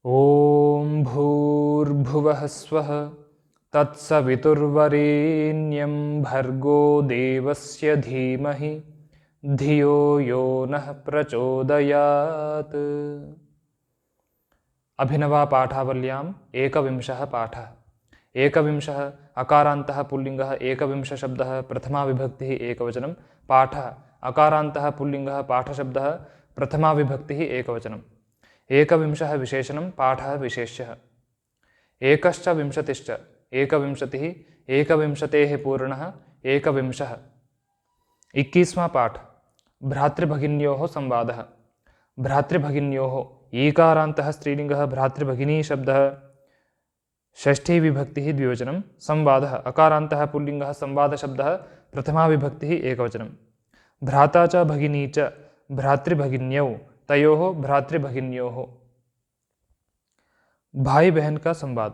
ॐ भूर्भुवः स्वः तत्सवितुर्वरेण्यं भर्गो देवस्य धीमहि धियो यो नः प्रचोदयात्। अभिनवा पाठावल्याम् एकविंशः पाठः। एकविंशः अकारान्तः पुल्लिङ्गः एकविंशः शब्दः प्रथमा विभक्तिः एकवचनं। पाठः अकारान्तः पुल्लिङ्गः पाठशब्दः प्रथमा विभक्तिः एकवचनम्। एकविंशः विशेषणं पाठः विशेष्यः। एकश्च विंशतिश्च एकविंशतिः एकविंशतेः पूर्णः एकविंशः। 21वां पाठ भ्रातृभगिन्योः संवादः। भ्रातृभगिन्योः ईकारान्तः स्त्रीलिङ्गः भ्रातृभगिनी शब्दः षष्ठी विभक्तिः द्विवचनं। संवादः अकारान्तः पुल्लिङ्गः संवादशब्दः प्रथमा विभक्तिः एकवचनं। भ्राता च भगिनी च भ्रातृभगिन्यौ तयोः भ्रातृभगिन्योः। भाई बहन का संवाद।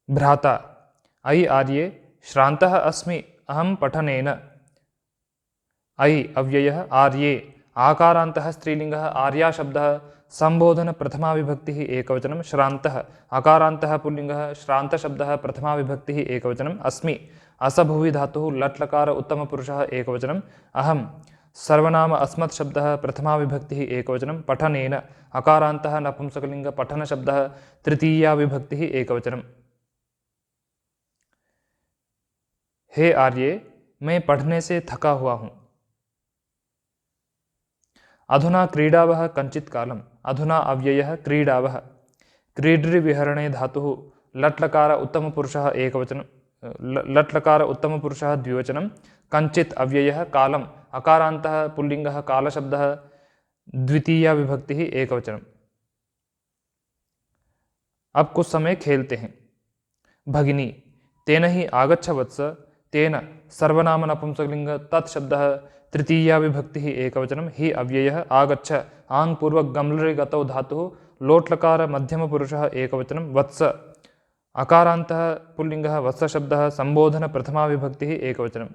भ्राता अयि आर्ये श्रान्तः अस्मि अहं पठनेन। अयि अव्ययः आर्ये आकारान्तः स्त्रीलिङ्गः आर्या शब्दः संबोधन प्रथमा विभक्तिः एकवचनं। श्रान्तः अकारान्तः पुल्लिङ्गः श्रान्तशब्दः प्रथमा विभक्तिः एकवचनम्। अस्मि असभुवि धातुः लट्लकार उत्तमपुरुषः एकवचनम्। अहं सर्वनाम अस्मत् शब्दः प्रथमा विभक्तिः एकवचनं। पठनेन अकारान्तः नपुंसकलिङ्ग पठनशब्दः तृतीया विभक्तिः एकवचनम्। हे आर्ये मैं पढ़ने से थका हुआ हूँ। अधुना क्रीडावः कञ्चित् कालम्। अधुना अव्ययः क्रीडावः। क्रीडृविहरणे धातुः लट्लकार उत्तमपुरुषः एकवचनं लट्लकार उत्तमपुरुषः द्विवचनं। कञ्चित् अव्ययः कालम् अकारान्तः पुल्लिङ्गः कालशब्दः द्वितीया विभक्तिः एकवचनम्। अब कुछ समय खेलते हैं। भगिनी तेन ही आगच्छ वत्स। तेन सर्वनाम नपुंसकलिङ्ग तत् शब्दः तृतीया विभक्तिः एकवचनं। हि अव्ययः आगच्छ आङ् पूर्वक गम्लरि गतौ धातुः लोट्लकार मध्यमपुरुषः एकवचनं। वत्स अकारान्तः पुल्लिङ्गः वत्सशब्दः संबोधन प्रथमा विभक्तिः एकवचनं।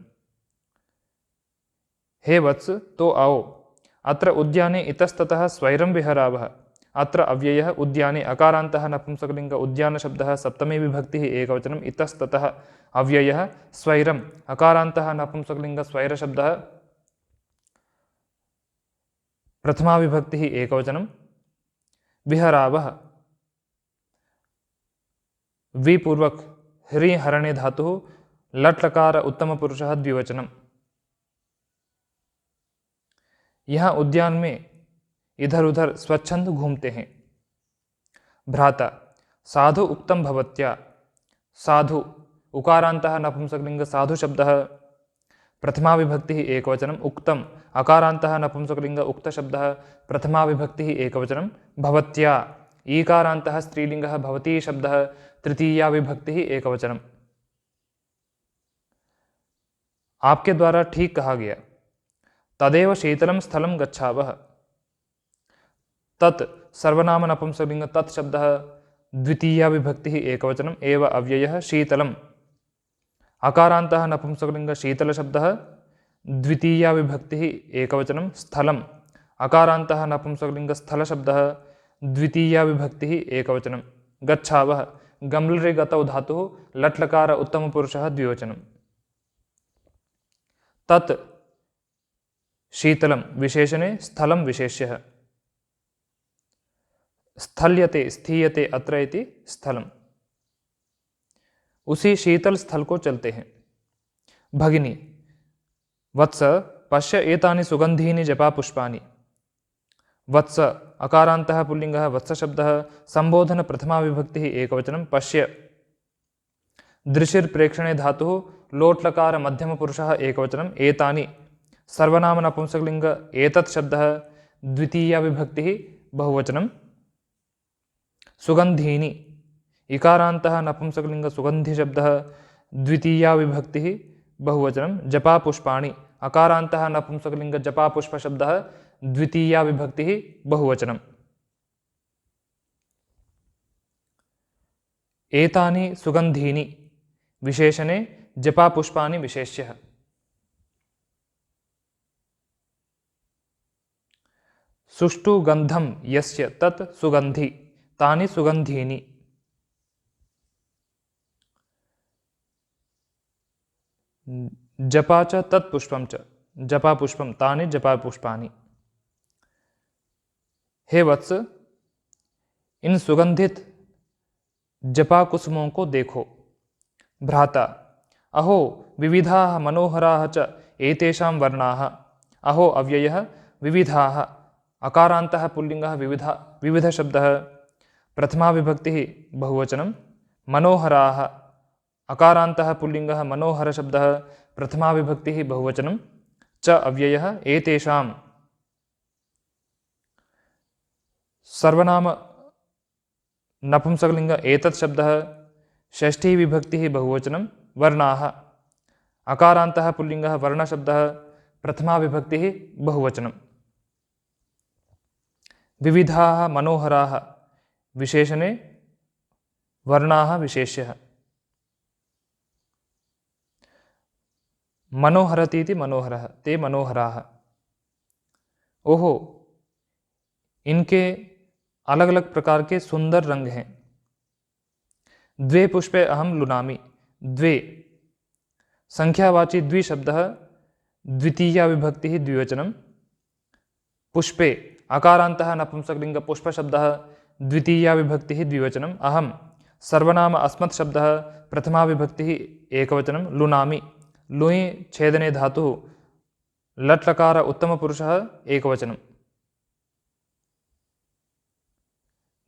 हे वत्स तो आओ। अत्र उद्याने इतस्ततः स्वैरं विहरावः। अत्र अव्ययः उद्याने अकारान्तः नपुंसकलिङ्ग उद्यानशब्दः सप्तमी विभक्तिः एकवचनं। इतस्ततः अव्ययः स्वैरम् अकारान्तः नपुंसकलिङ्ग स्वैरशब्दः प्रथमा विभक्तिः एकवचनं। विहरावः विपूर्वक ह्री हरणे धातुः लट्लकार उत्तमपुरुषः द्विवचनम्। यहाँ उद्यान में इधर उधर स्वच्छंद घूमते हैं। भ्राता साधु उक्तं भवत्या। साधु उकारान्तः नपुंसकलिङ्ग साधु शब्दः प्रथमा विभक्तिः एकवचनम्। उक्तम् अकारान्तः नपुंसकलिङ्ग उक्तशब्दः प्रथमा विभक्तिः एकवचनं। भवत्या ईकारान्तः स्त्रीलिङ्गः भवती शब्दः तृतीया विभक्तिः एकवचनम्। आपके द्वारा ठीक कहा गया। तदेव शीतलं स्थलं गच्छावः। तत् सर्वनाम नपुंसकलिङ्ग तत् शब्दः द्वितीया विभक्तिः एकवचनम्। एव अव्ययः शीतलम् अकारान्तः नपुंसकलिङ्ग शीतलशब्दः द्वितीया विभक्तिः एकवचनं। स्थलम् अकारान्तः नपुंसकलिङ्ग स्थलशब्दः द्वितीया विभक्तिः एकवचनं। गच्छावः गम्लरि गतौ धातुः लट्लकार उत्तमपुरुषः द्विवचनं। तत् शीतलं विशेषणे स्थलं विशेष्यः। स्थल्यते स्थीयते अत्र इति स्थलम्। उसी शीतल स्थल को चलते हैं। भगिनी वत्स पश्य एतानि सुगन्धीनि जपापुष्पाणि। वत्स अकारान्तः पुल्लिङ्गः वत्सशब्दः संबोधन प्रथमा विभक्तिः एकवचनं। पश्य दृशिर्प्रेक्षणे धातुः लोट्लकार मध्यमपुरुषः एकवचनम्। एतानि सर्वनाम नपुंसकलिङ्ग एतत् शब्दः द्वितीया विभक्तिः बहुवचनं। सुगन्धीनि इकारान्तः नपुंसकलिङ्ग सुगन्धिशब्दः द्वितीया विभक्तिः बहुवचनं। जपापुष्पाणि अकारान्तः नपुंसकलिङ्ग जपापुष्पशब्दः द्वितीया विभक्तिः बहुवचनम्। एतानि सुगन्धीनि विशेषणे जपापुष्पाणि विशेष्यः। सुष्ठु गंधम यस्य तत् सुगंधि तानि सुगंधीनि। जपा च तत्पुष्पम च जपा पुष्पम तानि जपा पुष्पानि। हे वत्स, इन सुगंधित जपा कुसुमों को देखो। भ्राता, अहो विविधाः मनोहराः च एतेषां वर्णाः। अहो अव्ययः विविधाः, अकारान्तः पुल्लिङ्गः विविध शब्दः, प्रथमा विभक्तिः बहुवचनं। मनोहराः अकारान्तः पुल्लिङ्गः मनोहर शब्दः, प्रथमा विभक्तिः बहुवचनं। च अव्ययः एतेषां सर्वनाम नपुंसकलिंग एतत् शब्दः, षष्ठी विभक्तिः बहुवचनं। वर्णाः अकारान्तः पुल्लिङ्गः वर्णशब्दः, प्रथमा विभक्तिः बहुवचनं। विविधाः मनोहराः विशेषणे, वर्णाः विशेष्यः। मनोहरतीति मनोहरः, ते मनोहराः। ओहो, इनके अलग अलग प्रकार के सुंदर रंग हैं। द्वे पुष्पे अहम लुनामि। द्वे संख्यावाची द्वि शब्दः, द्वितीया विभक्तिः द्विवचनं। पुष्पे अकारान्तः नपुंसकलिंग पुष्प शब्दः, द्वितीया विभक्तिः द्विवचनम्। अहम सर्वनाम अस्मत् शब्दः, प्रथमा विभक्तिः एकवचनं। लुनामि लुई छेदने धातुः, लट् लकार उत्तम पुरुषः एकवचनं।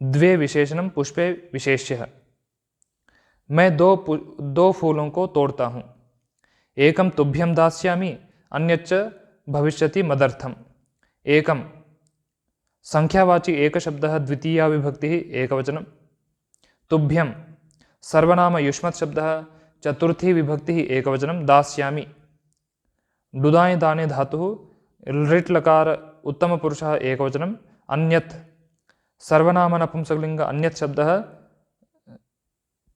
द्वे विशेषणं पुष्पे विशेष्यः। मैं दो फूलों को तोड़ता हूँ। एकं तुभ्यं दास्यामि, अन्यच्च भविष्यति मदर्थम। एकं संख्यावाची एक शब्दः, द्वितीया विभक्तिः एकवचनं। तुभ्यं सर्वनाम युष्मत् शब्दः, चतुर्थी विभक्तिः एकवचनं। दास्यामि डुदाय दाने धातुः, लृट् लकार उत्तम पुरुषः एकवचनं। अन्यत् सर्वनाम नपुंसकलिंग अन्यत् शब्दः,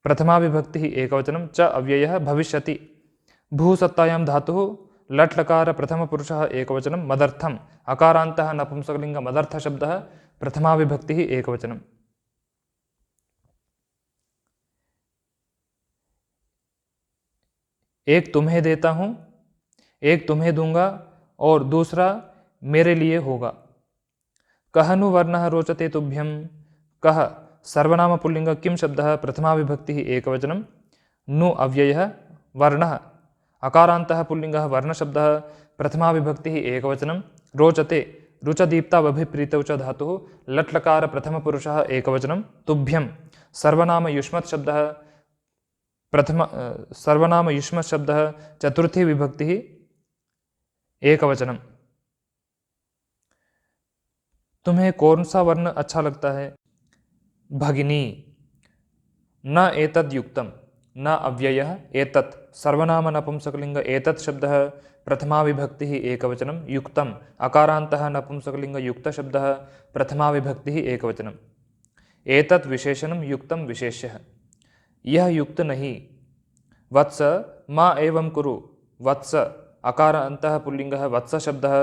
प्रथमा विभक्तिः एकवचनं। च अव्ययः भविष्यति भूसत्तायां धातुः, लट् लकार प्रथम पुरुषः एकवचनं। मदर्थम अकारान्तः नपुंसकलिंग मदर्थ शब्दः, प्रथमा विभक्तिः एकवचनं। एक तुम्हें देता हूं, एक तुम्हें दूंगा और दूसरा मेरे लिए होगा। कह नु वर्णः रोचते तुभ्यं। कह सर्वनाम पुल्लिंग किम शब्दः, प्रथमा विभक्तिः एकवचनं। नु अव्ययः वर्णः अकारान्तः पुल्लिंगः वर्णशब्दः, प्रथमा विभक्तिः एकवचनं। रोचते रुचदीप्ता वभिप्रीतौ च धातुः, लट् लकार प्रथम पुरुषः एकवचनं। तुभ्यं सर्वनाम युष्मत् शब्दः, सर्वनाम युष्मत् शब्दः, चतुर्थी विभक्तिः एकवचनं। तुम्हें कौन सा वर्ण अच्छा लगता है? भगिनी न एतद् युक्तं। न अव्ययः एतत् सर्वनाम नपुंसकलिंग एतत् शब्दः, प्रथमा विभक्तिः एकवचनं। युक्तम् अकारान्तः नपुंसकलिंग युक्त शब्दः, प्रथमा विभक्तिः एकवचनं। एतत् विशेषणं युक्तं विशेष्यः। यह युक्त नहीं। वत्स मा एवं कुरु। वत्स अकारान्तः पुल्लिंगः वत्स शब्दः,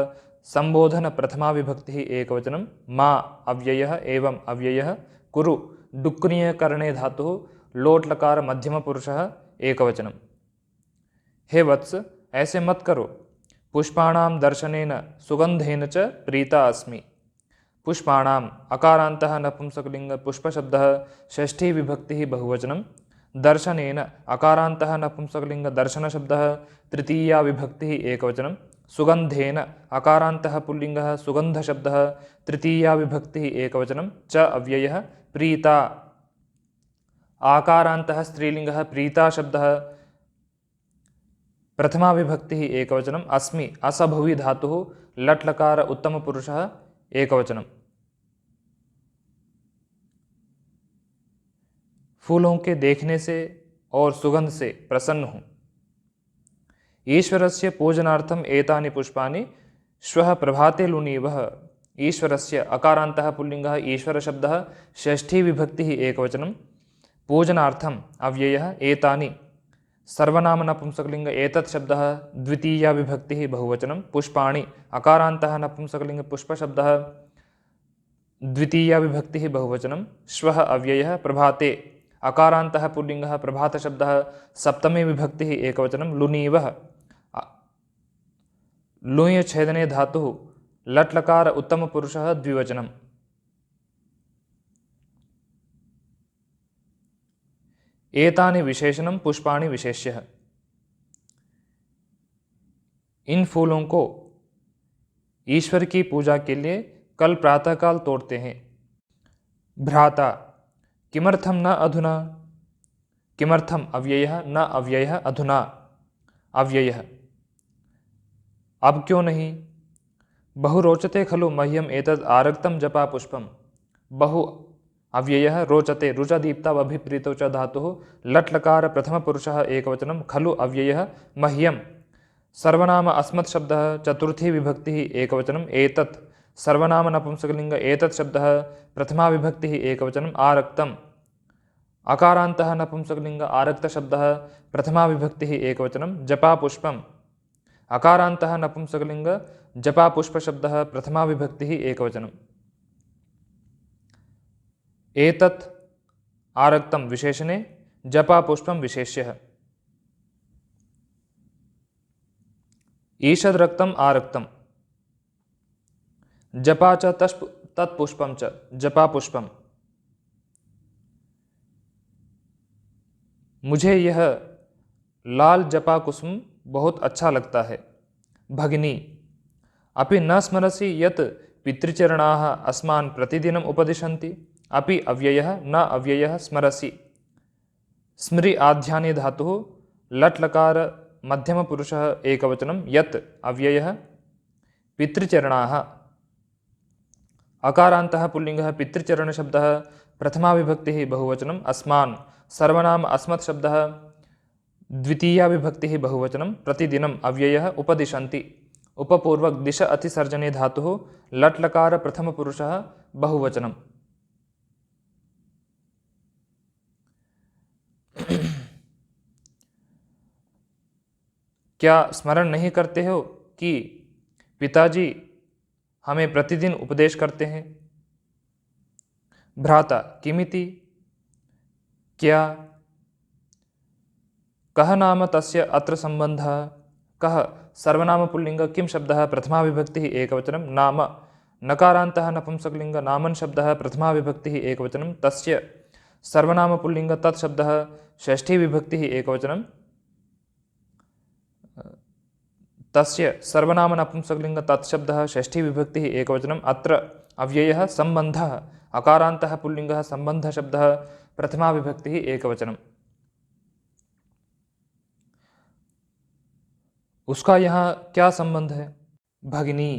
संबोधन प्रथमा विभक्तिः एकवचनं। मा अव्ययः एवं अव्ययः। कुरु डुक्रिय करणे धातुः, लोट् लकार मध्यम पुरुषः एकवचनं। हे वत्स, ऐसे मत करो। पुष्पाणां दर्शनेन सुगंधेन च प्रीता अस्मि। पुष्पाणाम् अकारान्तः नपुंसकलिंग पुष्प शब्दः, षष्ठी विभक्तिः बहुवचनं। दर्शनेन अकारान्तः नपुंसकलिंग दर्शन शब्दः, तृतीया विभक्तिः एकवचनं। सुगंधेन अकारान्तः पुल्लिंगः सुगंध शब्दः, तृतीया विभक्तिः एकवचनं। च अव्ययः प्रीता आकारान्तः स्त्रीलिंगः प्रीता शब्दः, प्रथमा विभक्तिः एकवचनं। अस्मि असभुवि धातुः, लट् लकार उत्तम पुरुषः एकवचनं। फूलों के देखने से और सुगंध से प्रसन्न हूँ। ईश्वरस्य पूजनार्थम एतानि पुष्पाणि श्वः प्रभाते लुनीवः। ईश्वरस्य अकारान्तः पुल्लिंगः ईश्वर शब्दः, षष्ठी विभक्तिः एकवचनं। पूजनार्थम अव्ययः एतानि सर्वनाम नपुंसकलिंग एतत् शब्दः, द्वितीया विभक्तिः बहुवचनं। पुष्पाणि अकारान्तः नपुंसकलिंग पुष्प शब्दः, द्वितीया विभक्तिः बहुवचनं श्वः अव्ययः प्रभाते अकारान्तः पुल्लिङ्गः प्रभातशब्दः सप्तमी विभक्तिः एकवचनं लुनीवः लुञ् छेदने धातुः लट् लकार उत्तमपुरुषः द्विवचनम् एतानि विशेषणं पुष्पाणि विशेष्यः। इन फूलों को ईश्वर की पूजा के लिए कल प्रातःकाल तोड़ते हैं। भ्राता किमर्थम न अधुना, किमर्थम अव्ययः न अव्ययः अधुना अव्ययः अब क्यों नहीं। बहु रोचते खलु मह्यम एतद् आरक्तं जपा पुष्पम। बहु अव्ययः रोचते रुचदीप्तावभिप्रीतौ च धातुः लट् लकार प्रथमपुरुषः एकवचनं खलु अव्ययः मह्यम सर्वनाम अस्मत् शब्दः चतुर्थी विभक्तिः एकवचनम् एतत् सर्वनाम नपुंसकलिंग एतत् शब्दः प्रथमा विभक्तिः एकवचनम् आरक्तम् अकारान्तः नपुंसकलिंग आरक्त शब्दः प्रथमा विभक्तिः एकवचनं जपा पुष्पम् अकारान्तः नपुंसकलिंग जपा पुष्प शब्दः प्रथमा विभक्तिः एकवचनम् एतत् आरक्तं विशेषणे जपा पुष्पं विशेष्यः। ईषद् रक्तम् आरक्तम् जपा च तत्पुष्पं च जपा पुष्पम्। मुझे यह लाल जपा कुसुम बहुत अच्छा लगता है। भगिनी अपि न स्मरसि यत् पितृचरणाः अस्मान् प्रतिदिनम् उपदिशन्ति। अपि अव्ययः न अव्ययः स्मरसि। स्मृ आध्याने धातुः लट् लकार मध्यमपुरुषः एकवचनं यत् अव्ययः पितृचरणाः अकारान्तः पुल्लिङ्गः पितृचरणशब्दः प्रथमा विभक्तिः बहुवचनम् अस्मान् सर्वनाम अस्मत् शब्दः द्वितीया विभक्तिः बहुवचनं प्रतिदिनम् अव्ययः उपदिशन्ति उपपूर्वक दिश अतिसर्जने धातुः लट् लकार प्रथमपुरुषः बहुवचनम्। क्या स्मरण नहीं करते हो कि पिताजी हमें प्रतिदिन उपदेश करते हैं। भ्राता किमिति क्या कः नाम तस्य अत्र सम्बन्धः। कः सर्वनाम पुल्लिंग किं शब्दः प्रथमा विभक्तिः एकवचनं नाम नकारान्तः नपुंसकलिंग नामन् शब्दः प्रथमा विभक्तिः एकवचनं तस्य सर्वनाम पुल्लिंग तत् शब्दः षष्ठी विभक्तिः एकवचनं तस्य सर्वनाम नपुंसकलिंग तत्शब्दः षष्ठी विभक्तिः एकवचनम् अत्र अव्ययः सम्बन्धः अकारान्तः पुल्लिंगः सम्बन्ध शब्दः प्रथमा विभक्तिः एकवचनम्। उसका यहाँ क्या संबंध है। भगिनी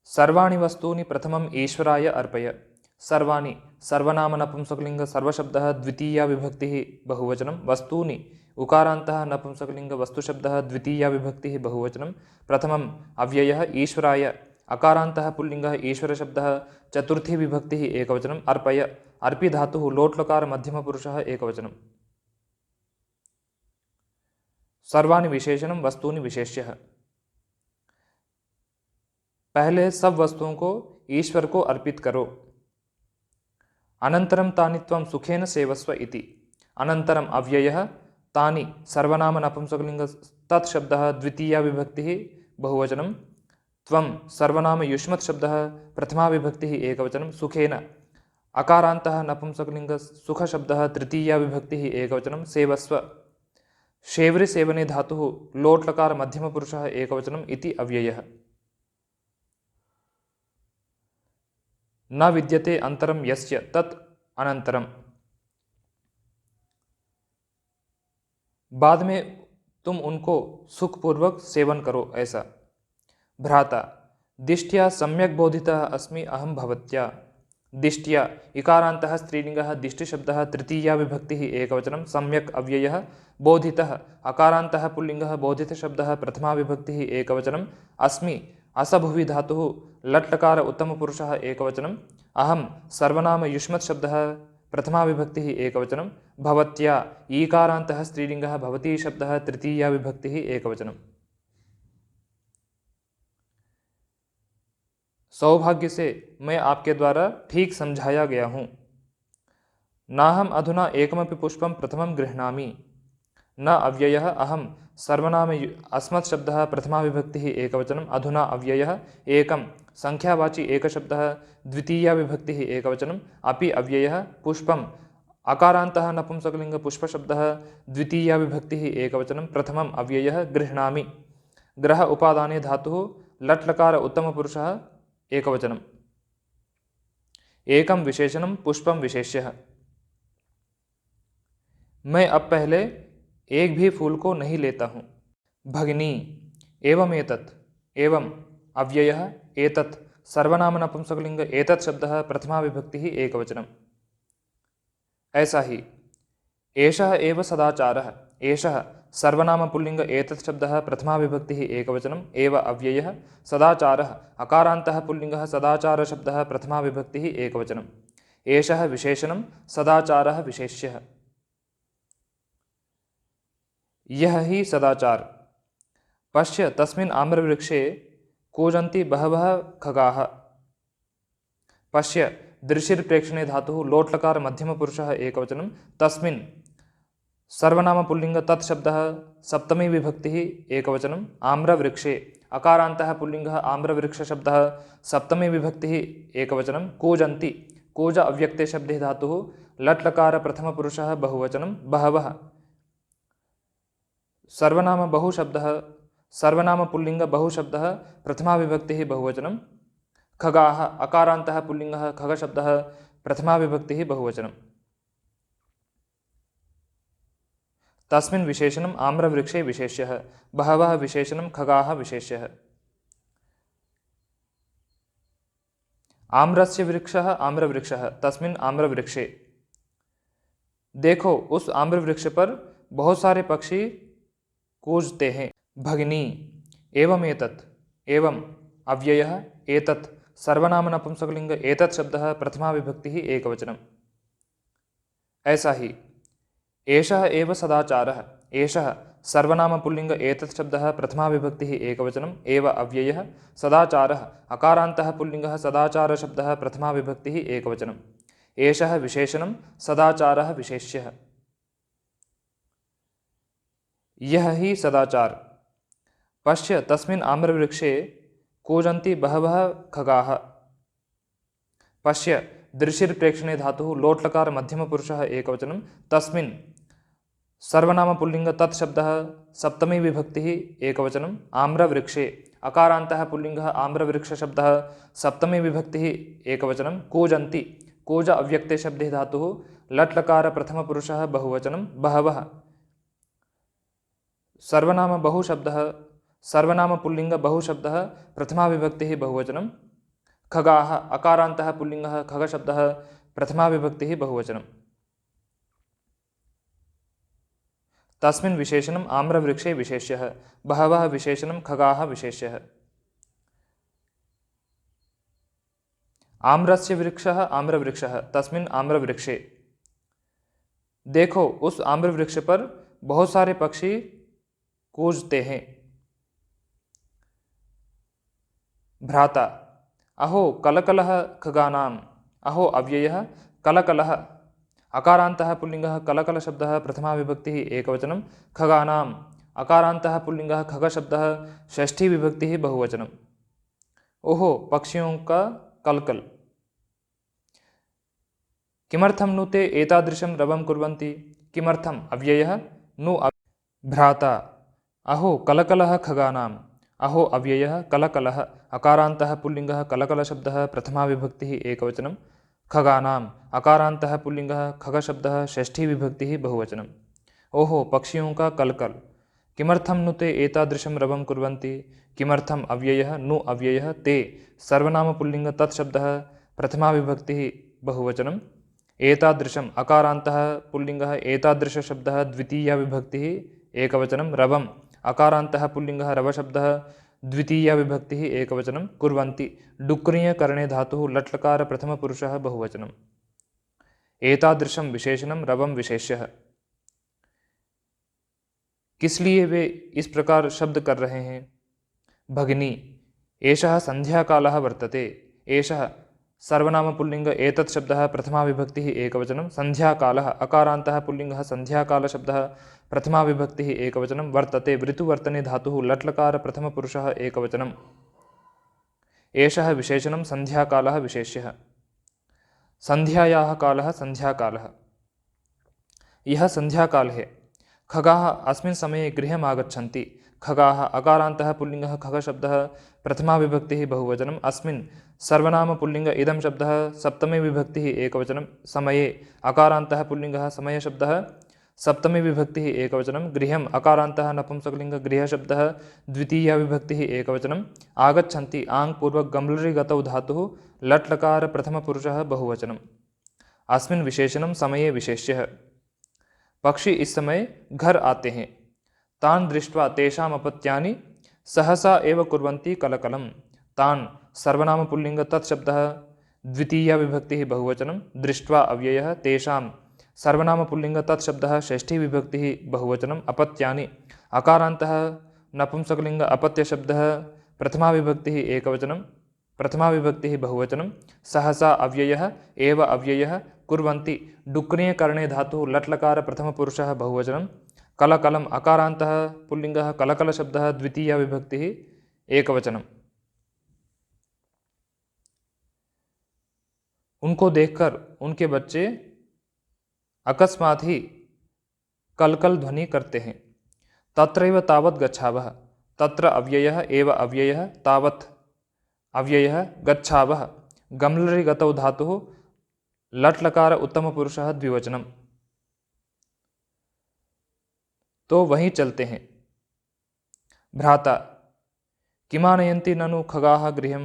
सर्वाणि वस्तूनि प्रथमम् ईश्वराय अर्पय। सर्वाणि सर्वनाम नपुंसकलिंग सर्वशब्दः द्वितीया विभक्तिः बहुवचनं वस्तूनि उकारान्तः नपुंसकलिंग वस्तुशब्दः द्वितीया विभक्तिः बहुवचनं प्रथमम् अव्ययः ईश्वराय अकारान्तः पुल्लिंगः ईश्वरशब्दः चतुर्थी विभक्तिः एकवचनम् अर्पय अर्पि धातुः लोट् लकार मध्यमपुरुषः एकवचनम्। सर्वाणि विशेषणं वस्तूनि विशेष्यः। पहले सब वस्तुओं को ईश्वर को अर्पित करो। अनंतरम तानि त्वं सुखेन सेवस्व इति। अनंतरम अव्ययः तानि सर्वनाम नपुंसकलिंग तत् शब्दः द्वितीया विभक्तिः बहुवचनं त्वं सर्वनाम युष्मत् शब्दः प्रथमा विभक्तिः एकवचनं सुखेन अकारान्तः नपुंसकलिंग सुख शब्दः तृतीया विभक्तिः एकवचनं सेवस्व शेवरि सेवने धातुः लोट् लकार मध्यमपुरुषः एकवचनम् इति अव्ययः। न विद्यते अंतरम यस्य तत् अनंतरम। बाद में तुम उनको सुखपूर्वक सेवन करो ऐसा। भ्राता दिष्ट्या सम्यक् बोधितः अस्मि अहं भवत्या। दिष्ट्या इकारान्तः स्त्रीलिंगः दिष्टिशब्दः तृतीया विभक्तिः एकवचनं सम्यक् अव्ययः बोधितः अकारान्तः पुल्लिंगः बोधितशब्दः प्रथमा विभक्तिः एकवचनम् अस्मि असभुवि धातुः लट् लकार उत्तमपुरुषः एकवचनम् अहं सर्वनाम युष्मत् शब्दः प्रथमा विभक्तिः एकवचनं भवत्या ईकारान्तः स्त्रीलिंगः भवती शब्दः तृतीया विभक्तिः एकवचनम्। सौभाग्य से मैं आपके द्वारा ठीक समझाया गया हूँ। नाहम अधुना एकमपि पुष्पं प्रथमं गृह्णामि न अव्ययः अहं सर्वनाम अस्मत् शब्दः प्रथमा विभक्तिः एकवचनम् अधुना अव्ययः एकं संख्यावाची एकशब्दः द्वितीया विभक्तिः एकवचनम् अपि अव्ययः पुष्पम् अकारान्तः नपुंसकलिंग पुष्पशब्दः द्वितीया विभक्तिः एकवचनं प्रथमम् अव्ययः गृह्णामि ग्रह उपादाने धातुः लट् लकार उत्तमपुरुषः एकवचनम् एकं विशेषणं पुष्पं विशेष्यः। मैं अब पहले एक भी फूल को नहीं लेता हूँ। भगिनी एवं एतत् एवं अव्ययः एतत् सर्वनाम नपुंसकलिंग एतत् शब्दः प्रथमा विभक्तिः एकवचनम्। ऐसा ही एषः एव सदाचारः एषः सर्वनाम पुल्लिंग एतत् शब्दः प्रथमा विभक्तिः एकवचनम् एव अव्ययः सदाचारः अकारान्तः पुल्लिंगः सदाचार शब्दः प्रथमा विभक्तिः एकवचनम् एषः विशेषणं सदाचारः विशेष्यः। यह ही सदाचार। पश्य तस्मिन् आम्रवृक्षे कूजन्ति बहवः खगाः। पश्य दृशिर् प्रेक्षणे धातुः लोट् लकार मध्यमपुरुषः एकवचनं तस्मिन् सर्वनाम पुल्लिंग तत् शब्दः सप्तमी विभक्तिः एकवचनम् आम्रवृक्षे अकारान्तः पुल्लिंगः आम्रवृक्ष शब्दः सप्तमी विभक्तिः एकवचनं कूजन्ति कूज अव्यक्ते शब्दे धातुः लट् लकार प्रथमपुरुषः बहुवचनं बहवः सर्वनाम बहुशब्दः सर्वनाम पुल्लिंग बहुशब्दः प्रथमा विभक्तिः बहुवचनं खगाः अकारान्तः पुल्लिंगः खगशब्दः प्रथमा विभक्तिः बहुवचनं तस्मिन् विशेषणम् आम्रवृक्षे विशेष्यः बहवः विशेषणं खगाः विशेष्यः। आम्रस्य वृक्षः आम्रवृक्षः तस्मिन् आम्रवृक्षे। देखो उस आम्रवृक्ष पर बहुत सारे पक्षी कूजते हैं। भगिनी एवं एतत् एवं अव्ययः एतत् सर्वनाम नपुंसकलिंग एतत् शब्दः प्रथमा विभक्तिः एकवचनम्। ऐसा ही एषः एव सदाचारः एषः सर्वनाम पुल्लिंग एतत् शब्दः प्रथमा विभक्तिः एकवचनम् एव अव्ययः सदाचारः अकारान्तः पुल्लिंगः सदाचार शब्दः प्रथमा विभक्तिः एकवचनम् एषः विशेषणं सदाचारः विशेष्यः। यह ही सदाचार। पश्य तस्मिन् आम्रवृक्षे कूजन्ति बहवः खगाः। पश्य दृशिर् प्रेक्षणे धातुः लोट् लकार मध्यमपुरुषः एकवचनं तस्मिन् सर्वनाम पुल्लिंग तत् शब्दः सप्तमी विभक्तिः एकवचनम् आम्रवृक्षे अकारान्तः पुल्लिंगः आम्रवृक्ष शब्दः सप्तमी विभक्तिः एकवचनं कूजन्ति कूज अव्यक्ते शब्दे धातुः लट् लकार प्रथमपुरुषः बहुवचनं बहवः सर्वनाम बहुशब्दः सर्वनाम पुल्लिंग बहुशब्दः प्रथमा विभक्तिः बहुवचनं खगाः अकारान्तः पुल्लिंगः खगशब्दः प्रथमा विभक्तिः बहुवचनं तस्मिन् विशेषणम् आम्रवृक्षे विशेष्यः बहवः विशेषणं खगाः विशेष्यः। आम्रस्य वृक्षः आम्रवृक्षः तस्मिन् आम्रवृक्षे। देखो उस आम्रवृक्ष पर बहुत सारे पक्षी कूजते हैं। भ्राता अहो कलकलः खगानाम् अहो अव्ययः कलकलः अकारान्तः पुल्लिंगः कलकल शब्दः प्रथमा विभक्तिः एकवचनं खगानाम् अकारान्तः पुल्लिंगः खगशब्दः षष्ठी विभक्तिः बहुवचनं। ओहो पक्षियों का कलकल। किमर्थं नु ते एतादृशं रवं कुर्वन्ति किमर्थम् अव्ययः नु भ्राता अहो कलकलः खगानाम् अहो अव्ययः कलकलः अकारान्तः पुल्लिंगः कलकल शब्दः प्रथमा विभक्तिः एकवचनं खगानाम् अकारान्तः पुल्लिंगः खगशब्दः षष्ठी विभक्तिः बहुवचनं। ओहो पक्षियों का कलकल। किमर्थं नु ते एतादृशं रवं कुर्वन्ति किमर्थम् अव्ययः नु अव्ययः ते सर्वनाम पुल्लिंग तत्शब्दः प्रथमा विभक्तिः बहुवचनं एतादृशम् अकारान्तः पुल्लिंगः एतादृश शब्दः द्वितीया विभक्तिः एकवचनं रवम् अकारान्तः पुल्लिंगः रवशब्दः द्वितीया विभक्तिः एकवचनं कुर्वन्ति डुक्रिय करणे धातुः लट् लकार प्रथमपुरुषः बहुवचनम् एतादृशं विशेषणं रवं विशेष्यः। किस लिए वे इस प्रकार शब्द कर रहे हैं। भगिनी एषः संध्याकालः वर्तते एषः सर्वनाम पुल्लिंग एतत् शब्दः प्रथमा विभक्तिः एकवचनं। सन्ध्याकालः अकारान्तः पुल्लिङ्गः सन्ध्याकालशब्दः प्रथमा विभक्तिः एकवचनं। वर्तते वृत्तुवर्तने धातुः लट्लकार प्रथमपुरुषः एकवचनम्। एषः विशेषणं सन्ध्याकालः विशेष्यः। सन्ध्यायाः कालः सन्ध्याकालः। यः सन्ध्याकाले खगाः अस्मिन् समये गृहम् आगच्छन्ति। खगाः अकारान्तः पुल्लिङ्गः खगशब्दः प्रथमा विभक्तिः बहुवचनम्। अस्मिन् सर्वनाम पुल्लिङ्ग इदं शब्दः सप्तमी विभक्तिः एकवचनं। समये अकारान्तः पुल्लिङ्गः समयशब्दः सप्तमी विभक्तिः एकवचनं। गृहम् अकारान्तः नपुंसकलिङ्ग गृहशब्दः द्वितीया विभक्तिः एकवचनम्। आगच्छन्ति आङ् पूर्वक गम्लरि गतौ धातुः लट् लकार प्रथमपुरुषः बहुवचनम्। अस्मिन् विशेषणं समये विशेष्यः। पक्षी इस समय घर आते हैं। तान् दृष्ट्वा तेषाम् अपत्यानि सहसा एव कुर्वन्ति कलकलं। तान् सर्वनाम पुल्लिङ्ग तत् शब्दः द्वितीया विभक्तिः बहुवचनं। दृष्ट्वा अव्ययः। तेषां सर्वनाम पुल्लिङ्ग तत् शब्दः षष्ठी विभक्तिः बहुवचनम्। अपत्यानि अकारान्तः नपुंसकलिङ्ग अपत्य शब्दः प्रथमा विभक्तिः एकवचनं प्रथमा विभक्तिः बहुवचनं। सहसा अव्ययः एव अव्ययः। कुर्वन्ति डुक्रिय करणे धातुः लट्लकार प्रथमपुरुषः बहुवचनं। कलकलम अकारान्तः पुल्लिङ्गः कलकल शब्दः द्वितीया विभक्तिः एकवचनम्। उनको देखकर उनके बच्चे अकस्मात ही कलकल ध्वनि करते हैं। तत्रैव तावत् गच्छावः। तत्र अव्ययः एव अव्ययः तावत् अव्ययः गच्छावः गम्लरि गतौ धातुः लट् लकार उत्तम पुरुषः द्विवचनम्। तो वहीं चलते हैं। भ्राता किमानयन्ति ननु खगाः गृहं।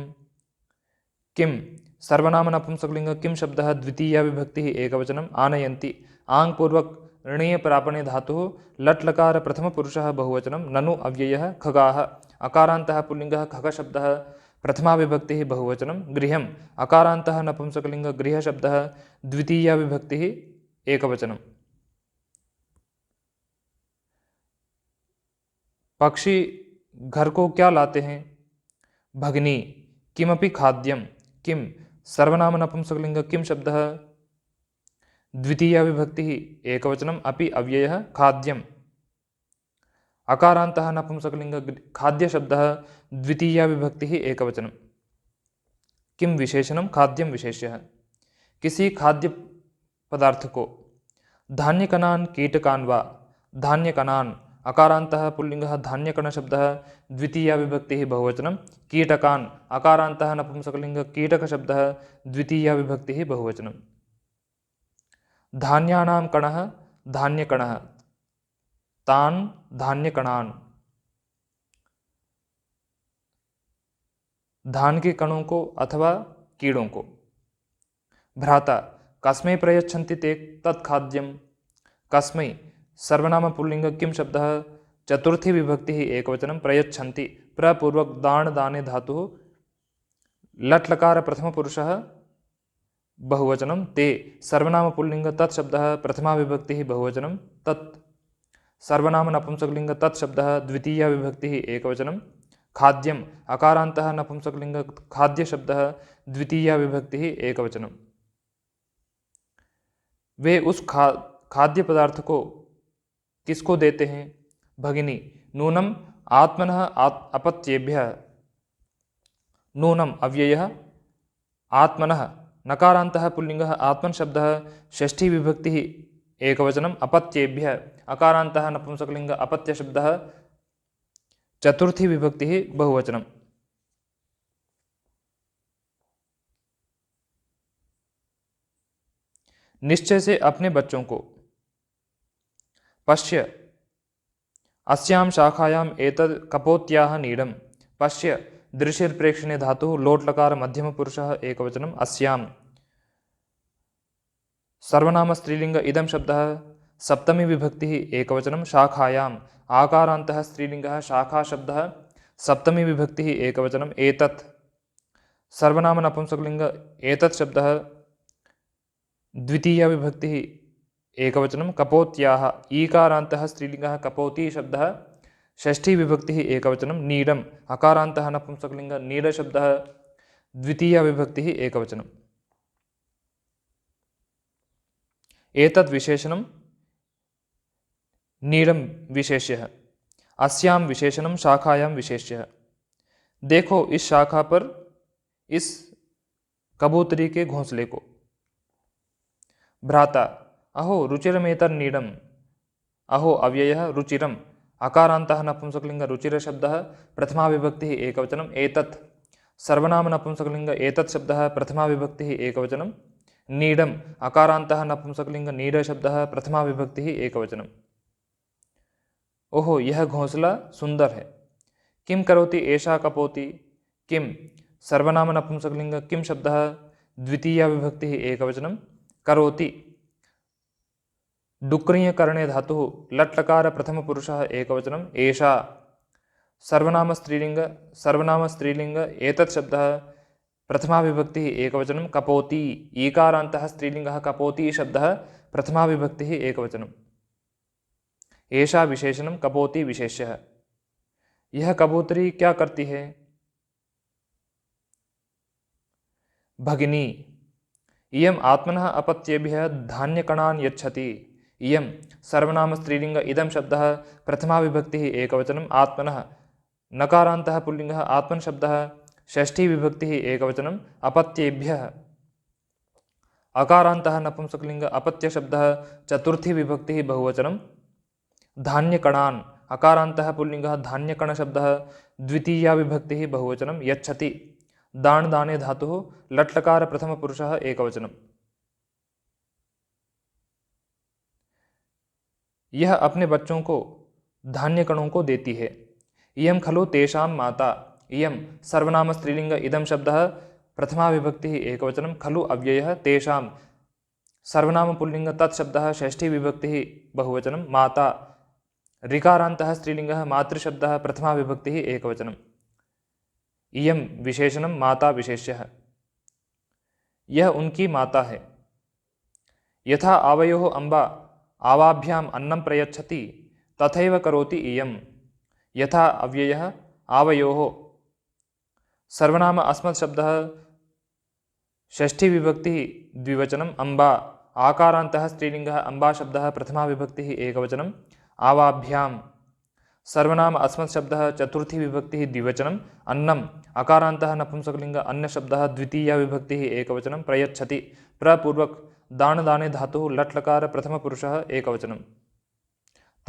किम सर्वनाम नपुंसकलिङ्ग किम शब्दः द्वितीया विभक्तिः एकवचनम्। आनयन्ति आङ् पूर्वक ऋणीय प्रापणे धातुः लट् लकार प्रथमपुरुषः बहुवचनं। ननु अव्ययः। खगाः अकारान्तः पुल्लिङ्गः खगशब्दः प्रथमा विभक्तिः बहुवचनं। गृहम् अकारान्तः नपुंसकलिङ्ग गृहशब्दः द्वितीया विभक्तिः एकवचनम्। पक्षी घर को क्या लाते हैं। भगिनी किमपि खाद्यं। किम सर्वनाम नपुंसकलिङ्ग किम शब्दः द्वितीया विभक्तिः एकवचनम्। अपि अव्ययः। खाद्यम् अकारान्तः नपुंसकलिङ्ग खाद्यशब्दः द्वितीया विभक्तिः एकवचनम्। किम विशेषणं खाद्यं विशेष्यः। किसी खाद्य पदार्थ को धान्यकणान् कीटकान् वा। धान्यकणान् अकारान्तः पुल्लिङ्गः धान्यकणशब्दः द्वितीया विभक्तिः बहुवचनं। कीटकान् अकारान्तः नपुंसकलिङ्ग कीटकशब्दः द्वितीया विभक्तिः बहुवचनं। धान्यानां कणः धान्यकणः। तान् धान्यकणान् धान के कणों को अथवा कीड़ों को। भ्राता कस्मै प्रयच्छन्ति ते तत् खाद्यं। कस्मै सर्वनाम पुल्लिङ्ग किम शब्दः चतुर्थी विभक्तिः एकवचनं। प्रयच्छन्ति प्रपूर्वक दाण दाने धातुः लट् लकार प्रथमपुरुषः बहुवचनं। ते सर्वनाम पुल्लिङ्ग तत् शब्दः प्रथमा विभक्तिः बहुवचनं। तत् सर्वनाम नपुंसकलिङ्ग तत् शब्दः द्वितीया विभक्तिः एकवचनं। खाद्यम् अकारान्तः नपुंसकलिङ्ग खाद्यशब्दः द्वितीया विभक्तिः एकवचनं। वे उस खाद्य पदार्थ को किसको देते हैं। भगिनी नूनम आत्मनः अपत्येभ्यः। नूनम अव्ययः। आत्मनः नकारान्तः पुल्लिङ्गः आत्मन शब्दः षष्ठी विभक्तिः एकवचनम्। अपत्येभ्यः अकारान्तः नपुंसकलिङ्ग अपत्य शब्दः चतुर्थी विभक्तिः बहुवचनम्। निश्चय से अपने बच्चों को। पश्य अस्यां शाखायाम् एतद् कपोत्याः नीडम्। पश्य दृशिर्प्रेक्षणे धातुः लोट् लकार मध्यमपुरुषः एकवचनम्। अस्यां सर्वनाम स्त्रीलिङ्ग इदं शब्दः सप्तमी विभक्तिः एकवचनं। शाखायाम् आकारान्तः स्त्रीलिङ्गः शाखा शब्दः सप्तमी विभक्तिः एकवचनम्। एतत् सर्वनाम नपुंसकलिङ्ग एतत् शब्दः द्वितीया विभक्तिः एकवचनं। कपोत्याः ईकारान्तः स्त्रीलिङ्गः कपोती शब्दः षष्ठी विभक्तिः एकवचनं। नीडम् अकारान्तः नपुंसकलिङ्ग नीडशब्दः द्वितीया विभक्तिः एकवचनम्। एतद् विशेषणं नीडं विशेष्यः। अस्यां विशेषणं शाखायां विशेष्यः। देखो इस शाखा पर इस कबूतरी के घोंसले को। भ्राता अहो रुचिरमेतन्नीडम्। अहो अव्ययः रुचिरम् अकारान्तः नपुंसकलिंग रुचिर शब्दः प्रथमा विभक्तिः एकवचनम्। एतत् सर्वनाम नपुंसकलिंग एतत् शब्दः प्रथमा विभक्तिः एकवचनम्। नीडम् अकारान्तः नपुंसकलिंग नीड शब्दः प्रथमा विभक्तिः एकवचनम्। ओहो यह घोंसला सुंदर है। किम करोति एषा कपोति। किम सर्वनाम नपुंसकलिंग किम शब्दः द्वितीया विभक्तिः एकवचनम्। करोति डुक्रिय करणे धातुः लट् लकार प्रथम पुरुषः एकवचनम्। एषा सर्वनाम स्त्रीलिंग एतत् शब्दः प्रथमा विभक्तिः एकवचनं। कपोति ईकारान्तः स्त्रीलिंगः कपोति शब्दः प्रथमा विभक्तिः एकवचनम्। एषा विशेषणं कपोति विशेष्यः। यह कबूतरी क्या करती है। भगिनी इयम् आत्मनः अपत्येभ्यः धान्यकणान् यच्छति। इयं सर्वनाम स्त्रीलिंग इदं शब्दः प्रथमा विभक्तिः एकवचनम्। आत्मनः नकारान्तः पुल्लिंगः आत्मन शब्दः षष्ठी विभक्तिः एकवचनम्। अपत्येभ्यः अकारान्तः नपुंसकलिंग अपत्य शब्दः चतुर्थी विभक्तिः बहुवचनम्। धान्यकणान् अकारान्तः पुल्लिंगः धान्यकण शब्दः द्वितीया विभक्तिः बहुवचनं। यच्छति दान दाने धातुः लट् लकार प्रथम पुरुषः एकवचनम्। यह अपने बच्चों को धान्य कणों को देती है। इयं खलु तेषां माता। इयं सर्वनाम स्त्रीलिंग इदं शब्दः प्रथमा विभक्तिः एकवचनं। खलु अव्ययः तेषां सर्वनाम पुल्लिंग तत् शब्दः षष्ठी विभक्तिः बहुवचनं। माता ऋकारान्तः स्त्रीलिंगः मातृशब्दः प्रथमा विभक्तिः एकवचनम्। इयं विशेषणं माता विशेष्यः। यह उनकी माता है। यथा आवयोः अम्बा आवाभ्याम् अन्नं प्रयच्छति तथैव करोति इयम्। यथा अव्ययः आवयोः सर्वनाम अस्मत् शब्दः षष्ठी विभक्तिः द्विवचनम्। अम्बा आकारान्तः स्त्रीलिंगः अम्बा शब्दः प्रथमा विभक्तिः एकवचनम्। आवाभ्यां सर्वनाम अस्मत् शब्दः चतुर्थी विभक्तिः द्विवचनम्। अन्नम् अकारान्तः नपुंसकलिंग अन्न शब्दः द्वितीया विभक्तिः एकवचनं। प्रयच्छति प्रपूर्वक दान दाने धातुः लट् लकार प्रथम पुरुषः एकवचनम्।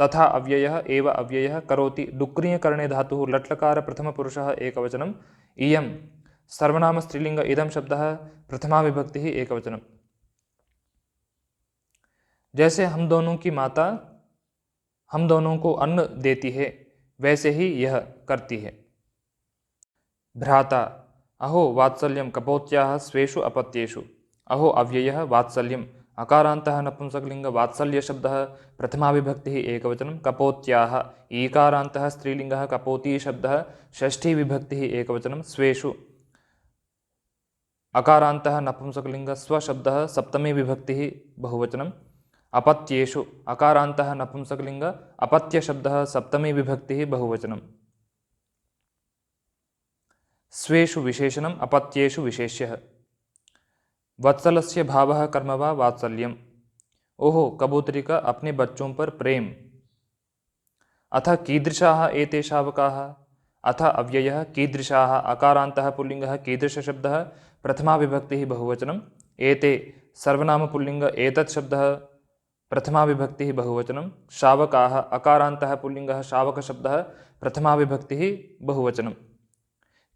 तथा अव्ययः एव अव्ययः करोति डुक्रिय करणे धातुः लट् लकार प्रथम पुरुषः एकवचनम्। इयं सर्वनाम स्त्रीलिंग इदं शब्दः प्रथमा विभक्तिः एकवचनम्। जैसे हम दोनों की माता हम दोनों को अन्न देती है वैसे ही यह करती है। भ्राता अहो वात्सल्यं कपोत्याः स्वेषु अपत्येषु। अहो अव्ययः वात्सल्यम् अकारान्तः नपुंसकलिंग वात्सल्य शब्दः प्रथमा विभक्तिः एकवचनं। कपोत्याः ईकारान्तः स्त्रीलिंगः कपोती शब्दः षष्ठी विभक्तिः एकवचनं। स्वेषु अकारान्तः नपुंसकलिंग स्वशब्दः सप्तमी विभक्तिः बहुवचनम्। अपत्येषु अकारान्तः नपुंसकलिंग अपत्य शब्दः सप्तमी विभक्तिः बहुवचनम्। स्वेषु विशेषणम् अपत्येषु विशेष्यः। वत्सलस्य भावः कर्म वा वात्सल्यम्। ओहो कबूतरी का अपने बच्चों पर प्रेम। अथ कीदृशाः एते शावकाः। अथ अव्ययः कीदृशाः अकारान्तः पुल्लिंगः कीदृश शब्दः प्रथमा विभक्तिः बहुवचनम्। एते सर्वनाम पुल्लिंग एतत् शब्दः प्रथमा विभक्तिः बहुवचनं। शावकाः अकारान्तः पुल्लिंगः शावक शब्दः प्रथमा विभक्तिः बहुवचनं।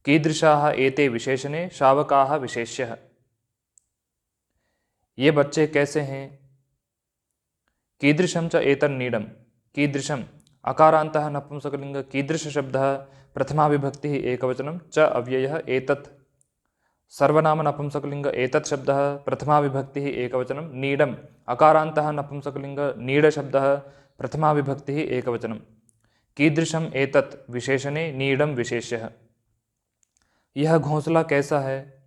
कीदृशाः एते विशेषणे शावकाः विशेष्यः। ये बच्चे कैसे हैं। कीदृशं च एतन्नीडम्। कीदृशम् अकारान्तः नपुंसकलिंग कीदृश शब्दः प्रथमा विभक्तिः एकवचनं। च अव्ययः एतत् सर्वनाम नपुंसकलिंग एतत् शब्दः प्रथमा विभक्तिः एकवचनं। नीडम् अकारान्तः नपुंसकलिंग नीड शब्दः प्रथमा विभक्तिः एकवचनं। कीदृशम् एतत् विशेषणे नीडं विशेष्यः। यह घोंसला कैसा है।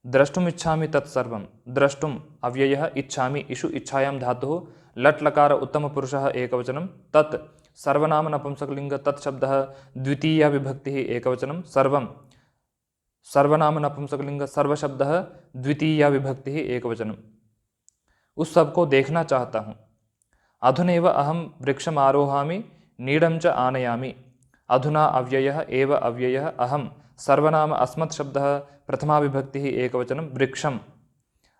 द्रष्टुम इच्छामि तत्सर्वं। द्रष्टुम अव्ययः इच्छामि इषु इच्छायां धातुः लट् लकार उत्तम पुरुषः एकवचनं। तत् सर्वनाम नपुंसकलिंग तत् शब्दः द्वितीया विभक्तिः एकवचनं। सर्वं सर्वनाम नपुंसकलिंग सर्वशब्दः द्वितीया विभक्तिः एकवचनम्। उस सब को देखना चाहता हूँ। अधुनैव अहं वृक्षम् आरोहामि नीडं च आनयामि। अधुना अव्ययः एव अव्ययः अहं सर्वनाम अस्मत् शब्दः प्रथमा विभक्तिः एकवचनं वृक्षम्।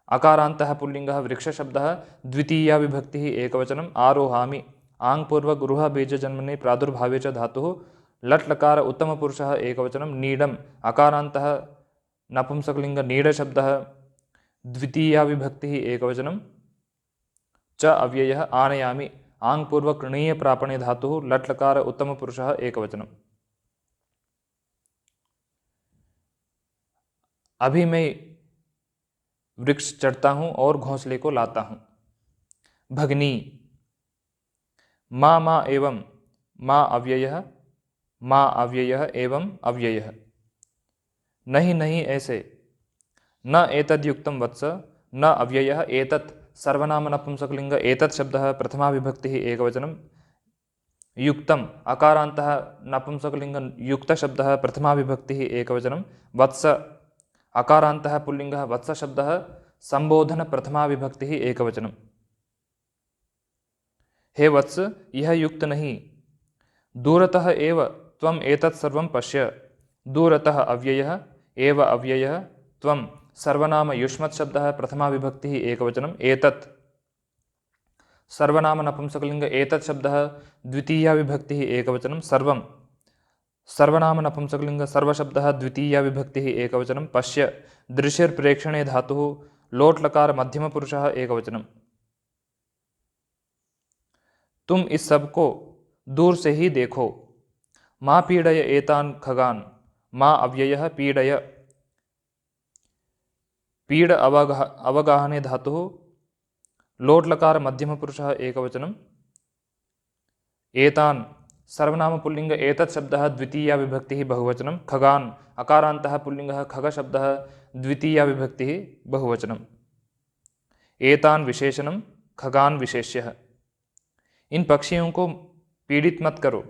अकारान्तः पुल्लिङ्गः वृक्षशब्दः द्वितीया विभक्तिः एकवचनम् आरोहामि। आङ्पूर्वगृहबीजजन्मनि प्रादुर्भावे च धातुः लट् लकार उत्तमपुरुषः एकवचनं नीडम्। अकारान्तः नपुंसकलिङ्ग नीडशब्दः द्वितीया विभक्तिः एकवचनं च अव्ययः आनयामि। आङ्पूर्वकृणीय प्रापणे धातुः लट् लकार उत्तमपुरुषः एकवचनम्। अभी मैं वृक्ष चढ़ता हूँ और घोंसले को लाता हूँ। भगनी माँ माँ एवं माँ अव्ययः एवं अव्ययः। नहीं नहीं ऐसे। न एतद्युक्तं वत्स न अव्ययः एतत् सर्वनाम नपुंसकलिंग एतत् शब्दः प्रथमा विभक्तिः एकवचनं युक्तम्। अकारान्तः नपुंसकलिंग युक्तशब्दः प्रथमा विभक्तिः एकवचनं वत्स। अकारान्तः पुल्लिङ्गः वत्स शब्दः संबोधन प्रथमा विभक्तिः एकवचनं। हे वत्स यह युक्त नहीं। दूरतः एव त्वम् एतत् सर्वं पश्य। दूरतः अव्ययः एव अव्ययः त्वं सर्वनाम युष्मत् शब्दः प्रथमा विभक्तिः एकवचनं एतत्। सर्वनाम नपुंसकलिंग एतत् शब्दः द्वितीया विभक्तिः एकवचनं सर्वं। सर्वनाम नपुंसकलिंग सर्वशब्दः द्वितीया विभक्तिः एकवचनं पश्य। दृश्यप्रेक्षणे धातुः लोट् लकार मध्यमपुरुषः एकवचनं। तुम इस सब को दूर से ही देखो। माँ पीडय एतान् खगान्। माँ अव्ययः पीडय। पीड अवगाहने धातुः लोट् लकार मध्यमपुरुषः एकवचनं एतान्। सर्वनाम पुल्लिंग एतत् शब्दः द्वितीया विभक्तिः बहुवचनं खगान्। अकारान्तः पुल्लिङ्गः खगशब्दः द्वितीया विभक्तिः बहुवचनम् एतान् विशेषणं खगान् विशेष्यः। इन पक्षियों को पीड़ित मत करो।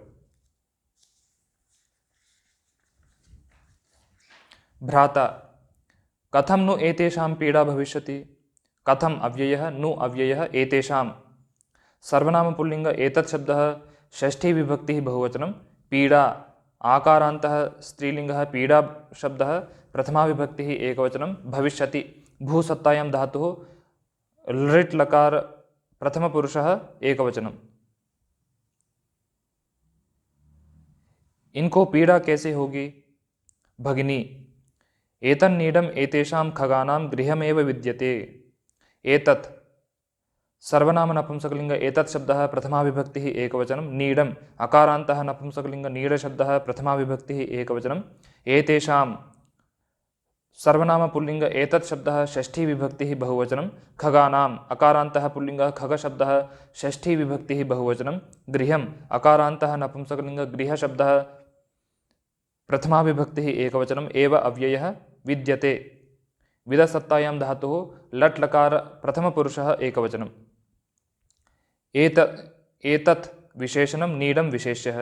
भ्राता कथं नु एतेषां पीडा भविष्यति। कथम अव्ययः नु अव्ययः एतेषां। सर्वनाम पुल्लिंग एतत् शब्दः षष्ठी विभक्तिः बहुवचनं पीडा। आकारान्तः स्त्रीलिङ्गः पीडा शब्दः प्रथमा विभक्तिः एकवचनं भविष्यति। भूसत्तायां धातुः लृट् लकार प्रथमपुरुषः एकवचनम्। इनको पीड़ा कैसे होगी। भगिनी एतन्नीडम् एतेषां खगानां गृहमेव विद्यते। एतत् सर्वनाम नपुंसकलिंग एतत् शब्दः प्रथमा विभक्तिः एकवचनं नीडम्। अकारान्तः नपुंसकलिंग नीडशब्दः प्रथमा विभक्तिः एकवचनं एतेषां। सर्वनाम पुल्लिंग एतत् शब्दः षष्ठी विभक्तिः बहुवचनं खगानाम्। अकारान्तः पुल्लिंगः खगशब्दः षष्ठी विभक्तिः बहुवचनं गृहम्। अकारान्तः नपुंसकलिंग गृहशब्दः प्रथमा विभक्तिः एकवचनम् एव अव्ययः विद्यते। विदसत्तायां धातुः लट् लकार प्रथमपुरुषः एकवचनम् एतत् विशेषणं नीडं विशेष्यः।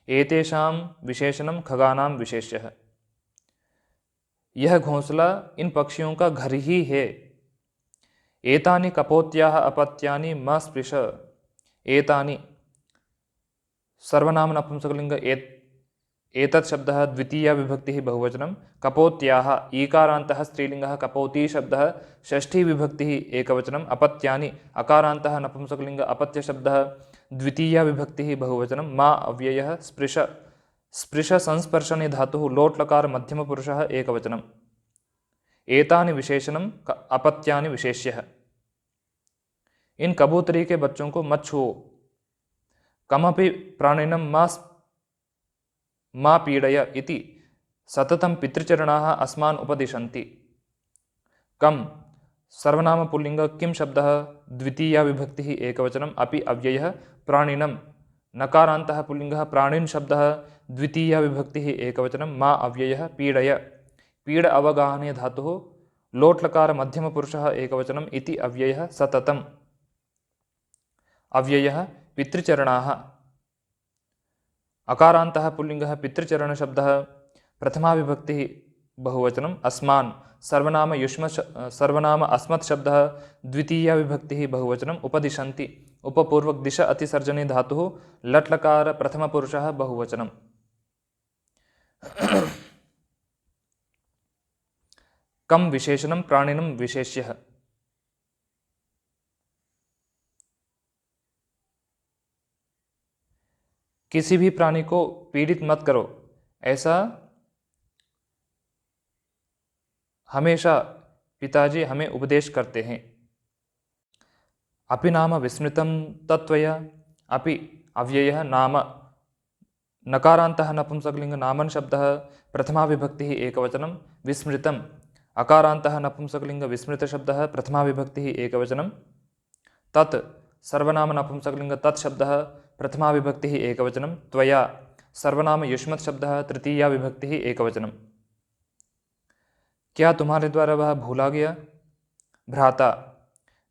एतेषां विशेषणं खगानां विशेष्यः। यह घोंसला इन पक्षियों का घर ही है। एतानि कपोत्याः अपत्यानि मा स्पृश। एतानि सर्वनाम नपुंसकलिंग एतत् शब्दः द्वितीया विभक्तिः बहुवचनं कपोत्याः। ईकारान्तः स्त्रीलिङ्गः कपोती शब्दः षष्ठी विभक्तिः एकवचनम् अपत्यानि। अकारान्तः नपुंसकलिंग अपत्य शब्दः द्वितीया विभक्तिः बहुवचनं मा अव्ययः स्पृश। स्पृश संस्पर्शने धातुः लोट् लकार मध्यमपुरुषः एकवचनम् एतानि विशेषणं अपत्यानि विशेष्यः। इन कबूतरी के बच्चों को मत छुओ। कमपि प्राणिनं मा पीडय इति सततं पितृचरणाः अस्मान् उपदिशन्ति। कम सर्वनाम पुल्लिंग किम शब्दः द्वितीया विभक्तिः एकवचनम् अपि अव्ययः प्राणिनं। नकारान्तः पुल्लिंगः प्राणिन् शब्दः द्वितीया विभक्तिः एकवचनं मा अव्ययः पीडय। पीड अवगाहने धातुः लोट् लकार मध्यमपुरुषः एकवचनम् इति अव्ययः सततम्। अव्ययः पितृचरणाः। अकारान्तः पुल्लिंगः पितृचरणशब्दः प्रथमा विभक्तिः बहुवचनम अस्मान् सर्वनाम अस्मत् शब्दः द्वितीया विभक्तिः बहुवचनम उपदिशन्ति उपपूर्वक दिश अतिसर्जने धातुः लट् लकार प्रथमपुरुषः बहुवचनम। कम विशेषणम प्राणिनम विशेष्यः। किसी भी प्राणी को पीड़ित मत करो, ऐसा हमेशा पिताजी हमें उपदेश करते हैं। अपि नाम विस्मृतं तत्त्वया, अपि अव्ययः नाम नकारान्तः नपुंसकलिंग नामन शब्दः प्रथमा विभक्तिः एकवचनं विस्मृतम् अकारान्तः नपुंसकलिंग विस्मृत शब्दः प्रथमा विभक्तिः एकवचनं तत् सर्वनाम नपुंसकलिंग तत् शब्दः प्रथमा विभक्तिः एकवचनं त्वया सर्वनाम युष्मत् शब्दः तृतीया विभक्तिः एकवचनं। क्या तुम्हारे द्वारा वह भूला गया? भ्राता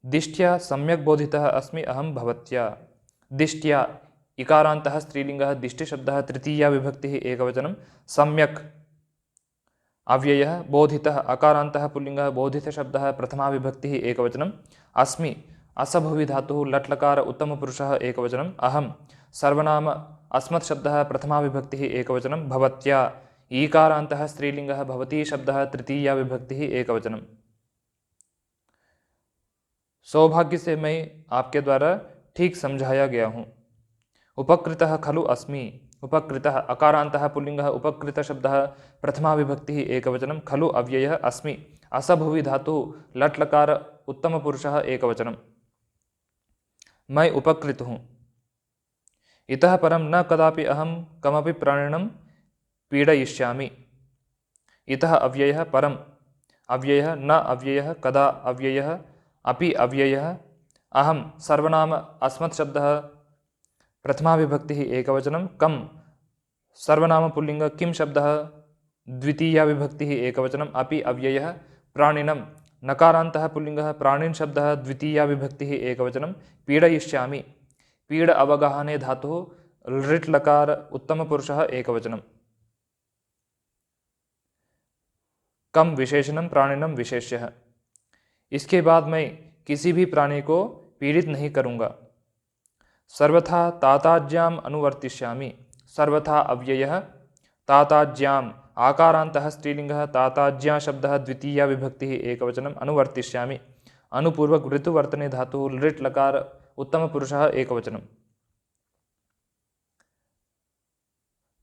दिष्ट्या सम्यक् बोधितः अस्मि अहं भवत्या। दिष्ट्या इकारान्तः स्त्रीलिंगः दिष्टि शब्दः तृतीया विभक्तिः एकवचनं सम्यक् अव्ययः बोधितः अकारान्तः पुल्लिंगः बोधित शब्दः प्रथमा विभक्तिः एकवचनं अस्मि असभुवि धातुः लट् लकार उत्तमपुरुषः एकवचनं अहं सर्वनाम अस्मत् शब्दः प्रथमा विभक्तिः एकवचनं भवत्या ईकारान्तः स्त्रीलिंगः भवती शब्दः तृतीया विभक्तिः एकवचनं। सौभाग्य से मैं आपके द्वारा ठीक समझाया गया हूँ। उपकृतः खलु अस्मि उपकृतः अकारान्तः पुल्लिंगः उपकृत शब्दः प्रथमा विभक्तिः एकवचनं खलु अव्ययः अस्मि असभुवि धातुः लट् लकार उत्तमपुरुषः एकवचनं। मैं उपकृत हूँ। इतः परं न कदापि अहं कमपि प्राणिनं पीडयिष्यामि। इतः अव्ययः परम् अव्ययः न अव्ययः कदा अव्ययः अपि अव्ययः अहं सर्वनाम अस्मत् शब्दः प्रथमा विभक्तिः एकवचनं कम सर्वनाम पुल्लिंग किम शब्दः द्वितीया विभक्तिः एकवचनम् अपि अव्ययः प्राणिनं नकारान्तः पुल्लिंगः प्राणिन् शब्दः द्वितीया विभक्तिः एकवचनं पीडयिष्यामि पीड अवगाहने धातुः लृट् लकार उत्तमपुरुषः एकवचनं। कम विशेषणम प्राणिनम विशेष्यः। इसके बाद मैं किसी भी प्राणी को पीड़ित नहीं करूँगा। सर्वथा ताताज्याम अनुवर्तिष्यामि सर्वथा अव्ययः ताताज्याम आकारान्तः स्त्रीलिंगः ताताज्या शब्दः द्वितीया विभक्तिः एकवचनम् अनुवर्तिष्यामि अनुपूर्वक ऋतुवर्तने धातुः लृट् लकार उत्तमपुरुषः एकवचनं।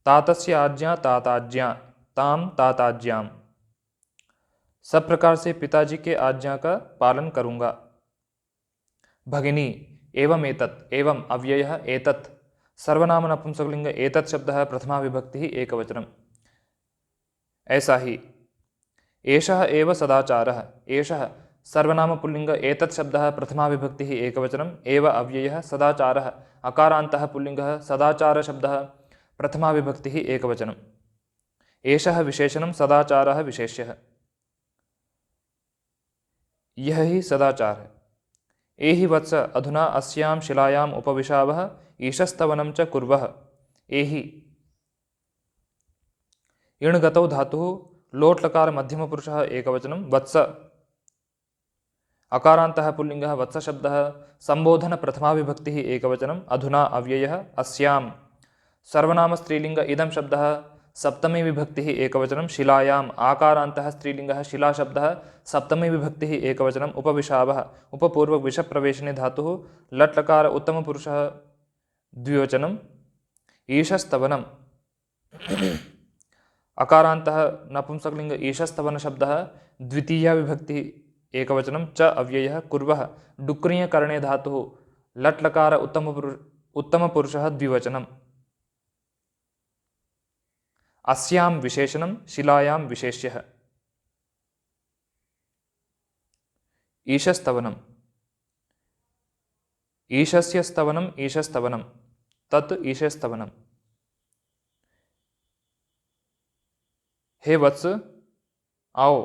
तातस्य आज्ञा ताताज्या ताम ताताज्याम। सब प्रकार से पिताजी के आज्ञा का पालन करूँगा। भगिनी एवं एतत् एवं अव्ययः एतत् सर्वनाम नपुंसकलिंग एतत् शब्दः प्रथमा विभक्तिः एकवचनम्। ऐसा ही एषः एव सदाचारः एषः सर्वनाम पुल्लिंग एतत् शब्दः प्रथमा विभक्तिः एकवचनम् एव अव्ययः सदाचारः अकारान्तः पुल्लिंगः सदाचार शब्दः प्रथमा विभक्तिः एकवचनम्। एषः विशेषणं सदाचारः विशेष्यः। यह ही सदाचार है। एहि वत्स अधुना अस्यां शिलायाम् उपविशावः ईशस्तवनं च कुर्वः। एहि इण्गतौ धातुः लोट् लकार मध्यमपुरुषः एकवचनं वत्स अकारान्तः पुल्लिंगः वत्स शब्दः संबोधन प्रथमा विभक्तिः एकवचनम् अधुना अव्ययः अस्यां सर्वनाम स्त्रीलिंग इदं शब्दः सप्तमी विभक्तिः एकवचनं शिलायाम् आकारान्तः स्त्रीलिंगः शिला शब्दः सप्तमी विभक्तिः एकवचनम् उपविशावः उपपूर्वक विषप्रवेशने धातुः लट् लकार उत्तमपुरुषः द्विवचनम् ईशस्तवनम् अकारान्तः नपुंसकलिंग ईशस्तवन शब्दः द्वितीया विभक्तिः एकवचनं च अव्ययः कुर्वः डुक्रियकरणे धातुः लट् लकार उत्तमपुरुषः द्विवचनम्। अस्यां विशेषणं शिलायां विशेष्यः। ईशस्तवनम् ईशस्य स्तवनम् ईशस्तवनं तत् ईशस्तवनम्। हे वत्स आओ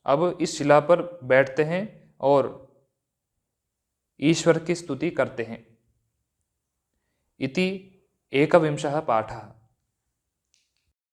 अब इस शिला पर बैठते हैं और ईश्वर की स्तुति करते हैं। इति एकविंशः पाठः।